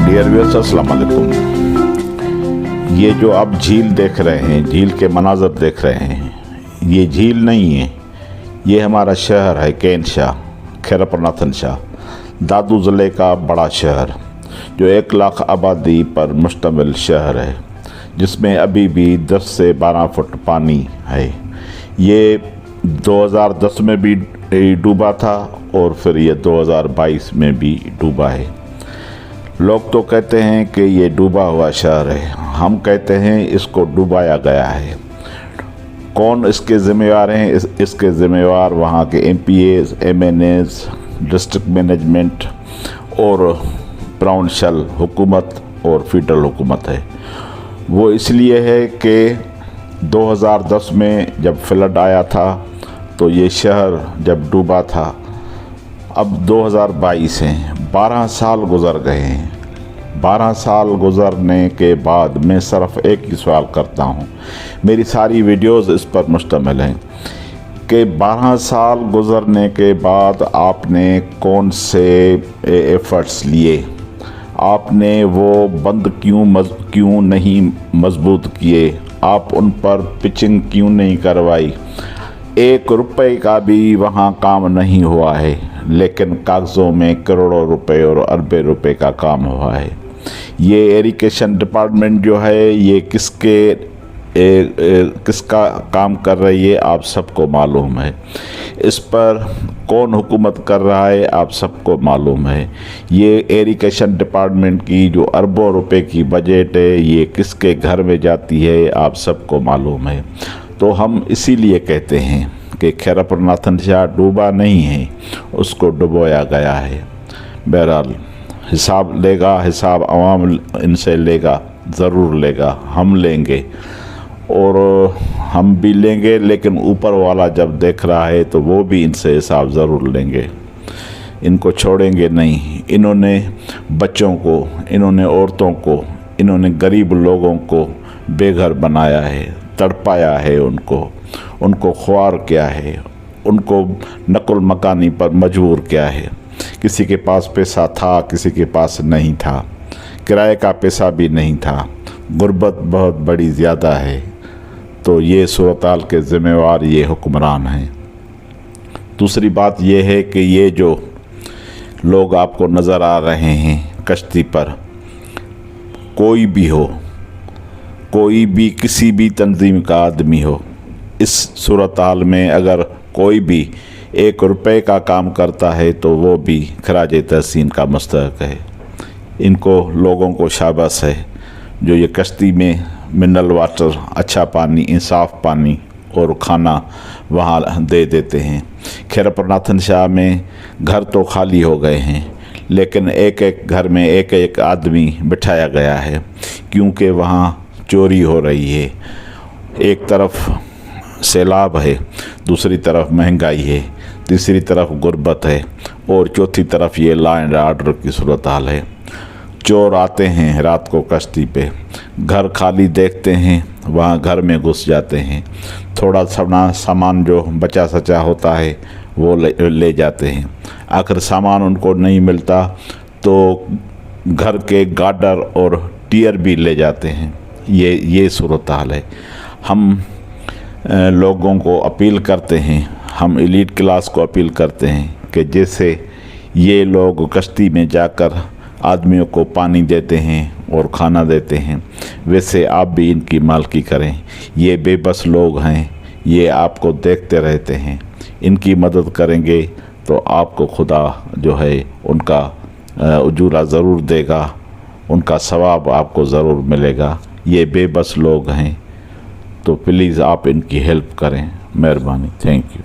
Dear viewers, अस्सलाम वालेकुम। ये जो आप झील देख रहे हैं, झील के मनाज़र देख रहे हैं, ये झील नहीं है, ये हमारा शहर है कैन शाह, खैरपुरनाथन शाह, दादू ज़िले का बड़ा शहर, जो 1 लाख आबादी पर मुश्तमिल शहर है, जिसमें अभी भी 10 से 12 फुट पानी है। ये 2010 में भी डूबा था और फिर ये 2022 में भी डूबा है। लोग तो कहते हैं कि ये डूबा हुआ शहर है, हम कहते हैं इसको डुबाया गया है। कौन इसके ज़िम्मेवार हैं? इसके ज़िम्मेवार वहाँ के MPAs, MNAs, डिस्ट्रिक्ट मैनेजमेंट और प्राउंशल हुकूमत और फेडरल हुकूमत है। वो इसलिए है कि 2010 में जब फ्लड आया था तो ये शहर जब डूबा था, अब 2022 है, 12 साल गुज़र गए हैं। 12 साल गुज़रने के बाद मैं सिर्फ एक ही सवाल करता हूँ, मेरी सारी वीडियोज़ इस पर मुश्तमिल हैं कि 12 साल गुज़रने के बाद आपने कौन से एफ़र्ट्स लिए, आपने वो बंद क्यों नहीं मजबूत किए, आप उन पर पिचिंग क्यों नहीं करवाई। 1 रुपए का भी वहाँ काम नहीं हुआ है, लेकिन कागज़ों में करोड़ों रुपए और अरबे रुपए का काम हुआ है। ये इरिगेशन डिपार्टमेंट जो है, ये किसका काम कर रही है आप सबको मालूम है। इस पर कौन हुकूमत कर रहा है आप सबको मालूम है। ये इरिगेशन डिपार्टमेंट की जो अरबों रुपए की बजट है, ये किसके घर में जाती है आप सबको मालूम है। तो हम इसीलिए कहते हैं कि खैरपुरनाथन शाह डूबा नहीं है, उसको डुबोया गया है। बहरहाल हिसाब लेगा, हिसाब आवाम इनसे लेगा, ज़रूर लेगा, हम लेंगे और हम भी लेंगे, लेकिन ऊपर वाला जब देख रहा है तो वो भी इनसे हिसाब ज़रूर लेंगे। इनको छोड़ेंगे नहीं। इन्होंने बच्चों को, इन्होंने औरतों को, इन्होंने गरीब लोगों को बेघर बनाया है, तड़पाया है, उनको ख्वार किया है, उनको नकुल मकानी पर मजबूर किया है। किसी के पास पैसा था, किसी के पास नहीं था, किराए का पैसा भी नहीं था, गुर्बत बहुत बड़ी ज़्यादा है। तो ये सूरत-हाल के ज़िम्मेवार ये हुक्मरान हैं। दूसरी बात ये है कि ये जो लोग आपको नज़र आ रहे हैं कश्ती पर, कोई भी हो, कोई भी किसी भी तंजीम का आदमी हो, इस सूरत-हाल में अगर कोई भी 1 रुपए का काम करता है तो वो भी खराज तहसीन का मुस्तहक है। इनको लोगों को शाबाश है जो ये कश्ती में मिनरल वाटर, अच्छा पानी, इंसाफ पानी और खाना वहाँ दे देते हैं। खैरपुरनाथन शाह में घर तो खाली हो गए हैं, लेकिन एक एक घर में एक एक आदमी बिठाया गया है, क्योंकि वहाँ चोरी हो रही है। एक तरफ सैलाब है, दूसरी तरफ महंगाई है, तीसरी तरफ गुर्बत है और चौथी तरफ ये लॉ एंड ऑर्डर की सूरत हाल है। चोर आते हैं रात को कश्ती पे, घर खाली देखते हैं, वहाँ घर में घुस जाते हैं, थोड़ा सामान जो बचा सचा होता है वो ले जाते हैं। आखिर सामान उनको नहीं मिलता तो घर के गार्डर और टियर भी ले जाते हैं। ये सूरत हाल है। हम लोगों को अपील करते हैं, हम एलीट क्लास को अपील करते हैं कि जैसे ये लोग कश्ती में जाकर आदमियों को पानी देते हैं और खाना देते हैं, वैसे आप भी इनकी मालकी करें। ये बेबस लोग हैं, ये आपको देखते रहते हैं, इनकी मदद करेंगे तो आपको खुदा जो है उनका उजूरा ज़रूर देगा, उनका सवाब आपको ज़रूर मिलेगा। ये बेबस लोग हैं, तो प्लीज़ आप इनकी हेल्प करें, मेहरबानी। Thank you.